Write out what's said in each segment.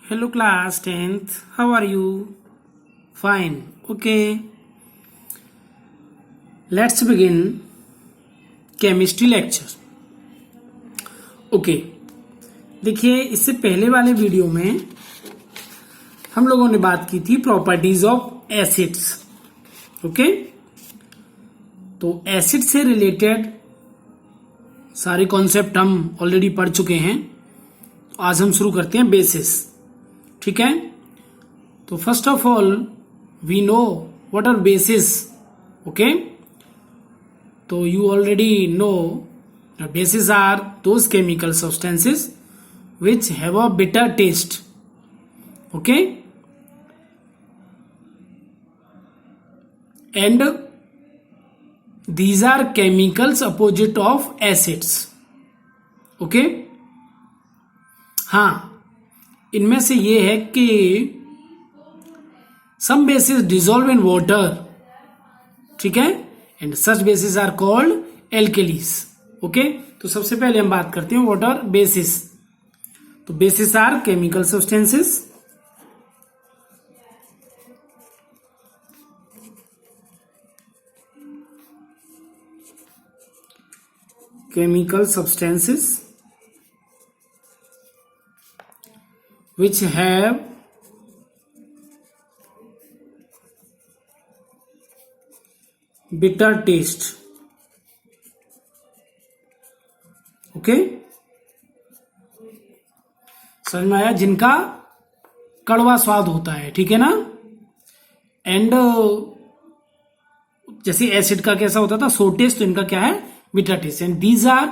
Hello class 10th. How are you? Fine. Okay. Let's begin chemistry lecture. Okay. देखिए इससे पहले वाले video में हम लोगों ने बात की थी प्रॉपर्टीज ऑफ एसिड्स. ओके. तो एसिड से रिलेटेड सारे कॉन्सेप्ट हम ऑलरेडी पढ़ चुके हैं. आज हम शुरू करते हैं बेसिस. ठीक है. तो first of all we know what are bases. Okay. तो you already know bases are those chemical substances which have a bitter taste. Okay. And these are chemicals opposite of acids. Okay. हाँ, इनमें से ये है कि some bases dissolve in water. ठीक है. And such bases are called alkalis. Okay. तो सबसे पहले हम बात करते हैं what are bases. तो bases are chemical substances which have bitter taste. Okay. समझ में आया. जिनका कड़वा स्वाद होता है. ठीक है ना. एंड जैसे एसिड का कैसा होता था सो टेस्ट, तो इनका क्या है bitter taste. And these are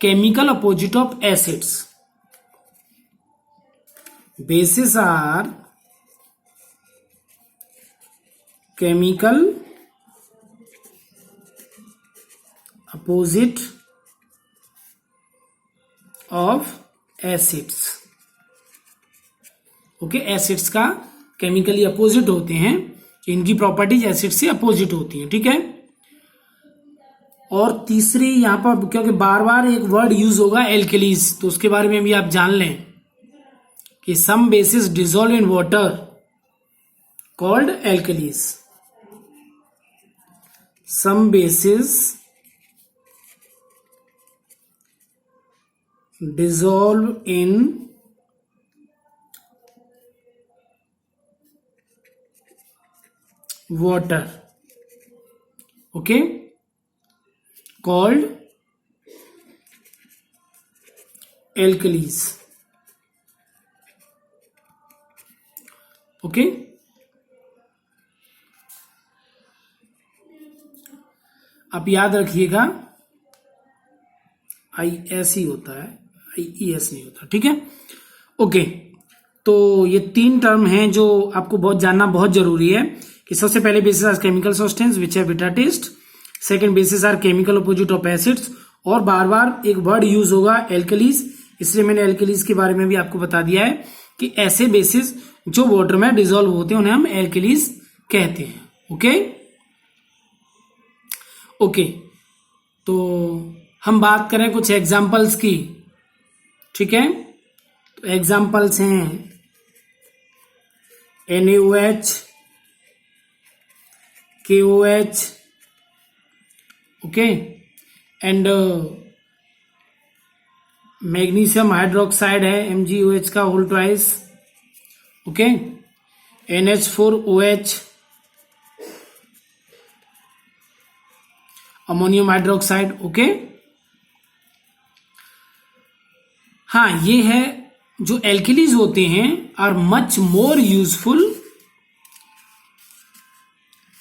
chemical opposite of acids. Bases are chemical opposite of acids. Okay. Acids का केमिकली अपोजिट होते हैं. इनकी प्रॉपर्टीज एसिड से अपोजिट होती हैं. ठीक है. और तीसरी यहां पर क्योंकि बार बार एक वर्ड यूज होगा एल्केलीज, तो उसके बारे में भी आप जान लें कि some bases dissolve in water called alkalis. Some bases dissolve in water. Okay. Called alkalis. Okay. आप याद रखिएगा IS ही होता है, IES नहीं होता. ठीक है. ओके. तो ये तीन टर्म हैं जो आपको बहुत जानना बहुत जरूरी है. कि सबसे पहले bases are chemical substance which है bitter taste. Second bases are chemical opposite of acids. और बार बार एक वर्ड यूज होगा एल्कलीज, इसलिए मैंने एल्कलीज के बारे में भी आपको बता दिया है कि ऐसे बेसिस जो वाटर में डिजोल्व होते हैं उन्हें हम एल्कलीज कहते हैं. ओके. ओके. तो हम बात करें कुछ एग्जाम्पल्स की. ठीक है. तो एग्जाम्पल्स हैं NaOH, KOH. Okay. And magnesium hydroxide है MgOH का whole twice. Okay. NH4OH, ammonium hydroxide. Okay. हाँ, ये है जो एल्केलीज होते हैं are much more useful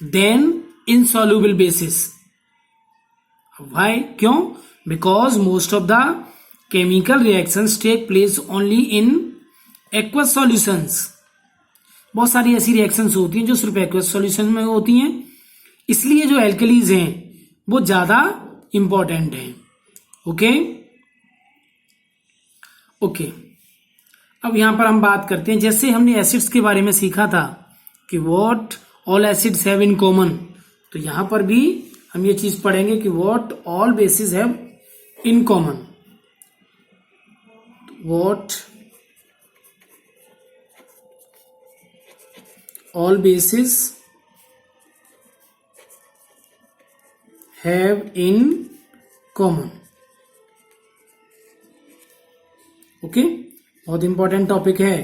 than insoluble bases. Why? क्यों? Because most of the chemical reactions take place only in aqueous solutions. बहुत सारी ऐसी रिएक्शंस होती हैं जो सिर्फ एक्वस सॉल्यूशन में होती हैं, इसलिए जो एल्केलीज हैं वो ज्यादा इंपॉर्टेंट हैं. ओके. ओके. अब यहां पर हम बात करते हैं, जैसे हमने एसिड्स के बारे में सीखा था कि what all acids have in common, तो यहां पर भी हम ये चीज पढ़ेंगे कि what all basis have in common. What all bases have in common. Okay, बहुत इंपॉर्टेंट टॉपिक है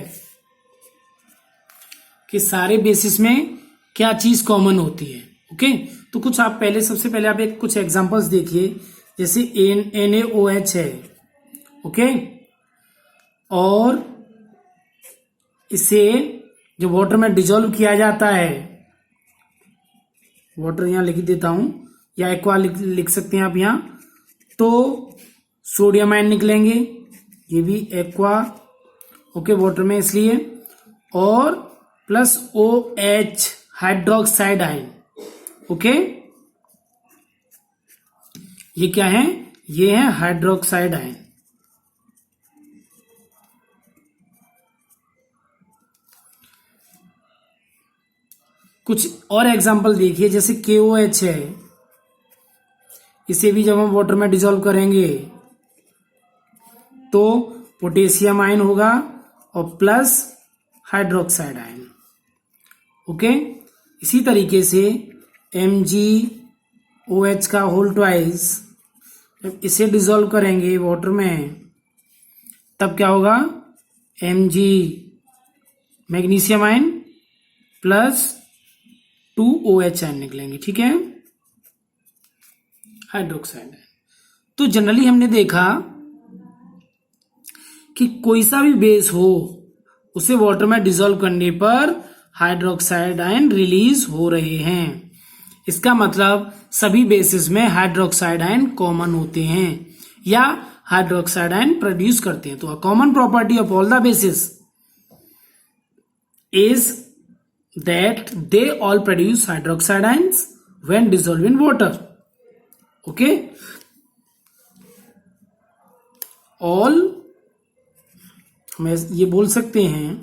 कि सारे बेसिस में क्या चीज कॉमन होती है. ओके, तो कुछ आप पहले, सबसे पहले आप एक कुछ एग्जांपल्स देखिए. जैसे NaOH है. ओके, और इसे जो वाटर में डिजोल्व किया जाता है, वाटर यहां लिख देता हूं या एक्वा लिख सकते हैं आप यहां, तो सोडियम आयन निकलेंगे, ये भी एक्वा. ओके, वाटर में इसलिए, और plus OH hydroxide ion. Okay, ये क्या है, ये है हाइड्रोक्साइड आयन. कुछ और एग्जांपल देखिए. जैसे KOH है, इसे भी जब हम वाटर में डिसॉल्व करेंगे तो पोटेशियम आयन होगा और प्लस हाइड्रोक्साइड आयन. ओके, इसी तरीके से MgOH का होल ट्वाइस, जब इसे डिसॉल्व करेंगे वाटर में तब क्या होगा, Mg magnesium ion plus 2OH ion निकलेंगे. ठीक है, हाइड्रोक्साइड आयन. तो जनरली हमने देखा कि कोई सा भी बेस हो उसे वाटर में डिसॉल्व करने पर हाइड्रोक्साइड आयन रिलीज हो रहे हैं. इसका मतलब सभी बेसिस में हाइड्रोक्साइड आयन कॉमन होते हैं या हाइड्रोक्साइड आयन प्रोड्यूस करते हैं. तो a common property of all the basis is that they all produce hydroxide ions when dissolved in water. Okay, all, हम ये बोल सकते हैं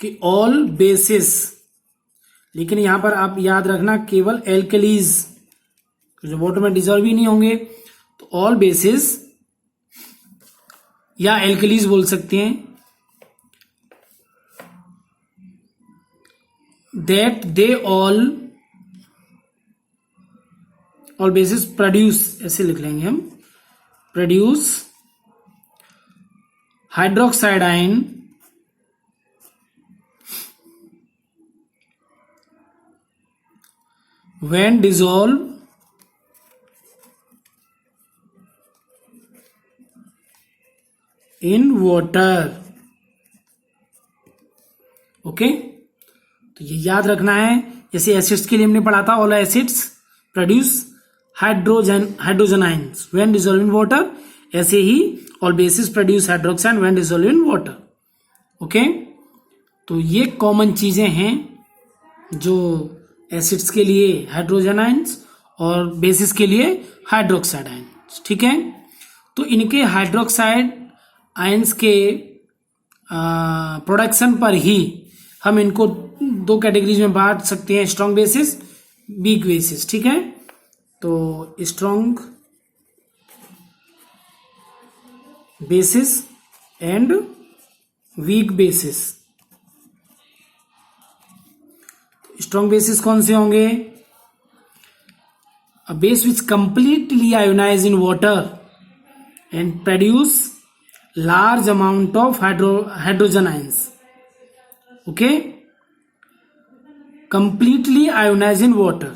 कि all bases, लेकिन यहां पर आप याद रखना केवल एल्कलीज जो वाटर में डिसॉल्व ही नहीं होंगे, तो all bases या एल्कलीज बोल सकते हैं, that they all bases produce, ऐसे लिख लेंगे हम, produce hydroxide ion when dissolved in water. Okay, तो ये याद रखना है. जैसे एसिड्स के लिए हमने पढ़ा था, all acids produce hydrogen ions when dissolve in water, ऐसे ही all bases produce hydroxide when dissolve in water. Okay, तो ये कॉमन चीजें हैं जो एसिड्स के लिए हाइड्रोजन आयंस और बेसिस के लिए हाइड्रोक्साइड आयंस. ठीक है, तो इनके हाइड्रोक्साइड आयंस के प्रोडक्शन पर ही हम इनको दो कैटेगरीज में बांट सकते हैं, स्ट्रॉन्ग बेसिस, वीक बेसिस. ठीक है, तो strong bases and weak bases. Strong bases कौन से होंगे, a base which completely ionize in water and produce large amount of hydrogen ions. Okay, completely ionized in water,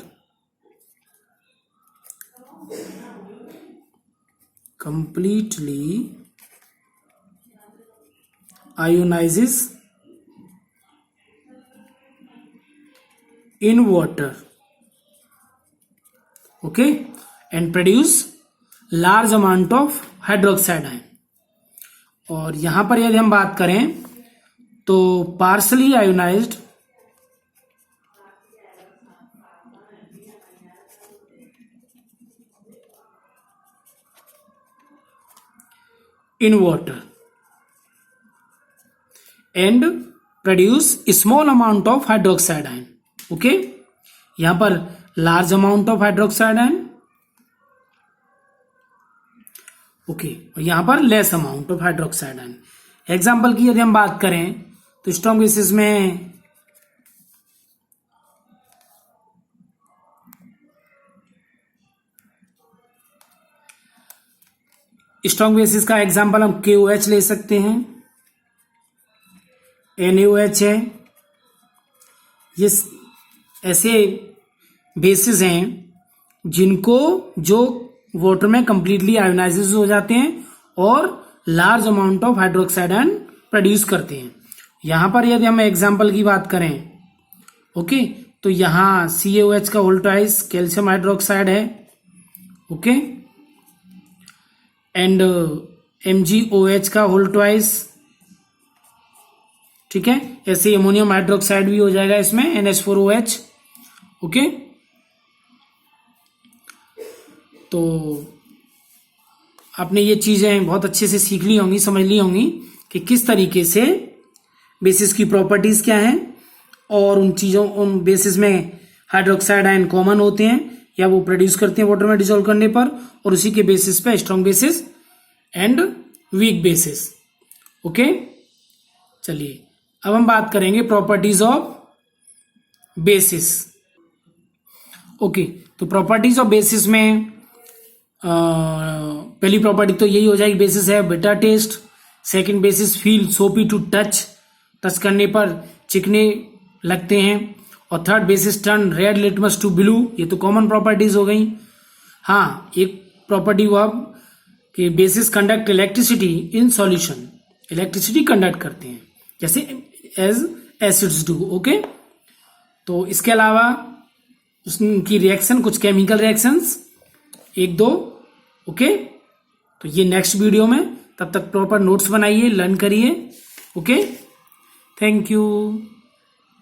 completely ionizes in water. Okay, and produce large amount of hydroxide ion. और यहां पर यदि हम बात करें तो partially ionised in water and produce a small amount of hydroxide ion. Okay, यहां पर large amount of hydroxide ion. Okay, और यहां पर less amount of hydroxide ion. Example की यदि हम बात करें तो स्ट्रॉन्ग बेसिस में स्ट्रॉन्ग बेसिस का एग्जांपल हम KOH ले सकते हैं, NaOH है। ये ऐसे बेसिस हैं जिनको जो वाटर में कंप्लीटली आयोनाइज हो जाते हैं और large amount of hydroxide ion produce करते हैं। यहां पर यदि हम एग्जांपल की बात करें, ओके, तो यहां CaOH का होल ट्वाइस कैल्शियम हाइड्रोक्साइड है, ओके, एंड MgOH का होल ट्वाइस, ठीक है। ऐसे अमोनियम हाइड्रोक्साइड भी हो जाएगा इसमें, NH4OH, ओके। तो आपने ये चीजें बहुत अच्छे से सीख ली होंगी, समझ ली होंगी कि किस तरीके से बेसिस की प्रॉपर्टीज क्या हैं और उन बेसिस में हाइड्रोक्साइड आयन कॉमन होते हैं या वो प्रोड्यूस करते हैं वाटर में डिसॉल्व करने पर, और उसी के बेसिस पे strong bases and weak bases, okay. चलिए अब हम बात करेंगे प्रॉपर्टीज ऑफ बेसिस, ओके। तो प्रॉपर्टीज ऑफ बेसिस में पहली प्रॉपर्टी तो यही हो जाएगी, बेसिस है bitter taste. Second, bases feel soapy to touch करने पर चिकने लगते हैं। और third, bases turn red litmus to blue. ये तो कॉमन प्रॉपर्टीज हो गई। हाँ, एक प्रॉपर्टी हुआ कि basis conduct electricity in solution, electricity conduct करते हैं जैसे एज एसिड्स डू, ओके। तो इसके अलावा उसकी रिएक्शन, कुछ केमिकल रिएक्शंस 1-2, ओके। तो ये नेक्स्ट वीडियो में, तब तक प्रॉपर नोट्स बनाइए, लर्न करिए, ओके। Thank you.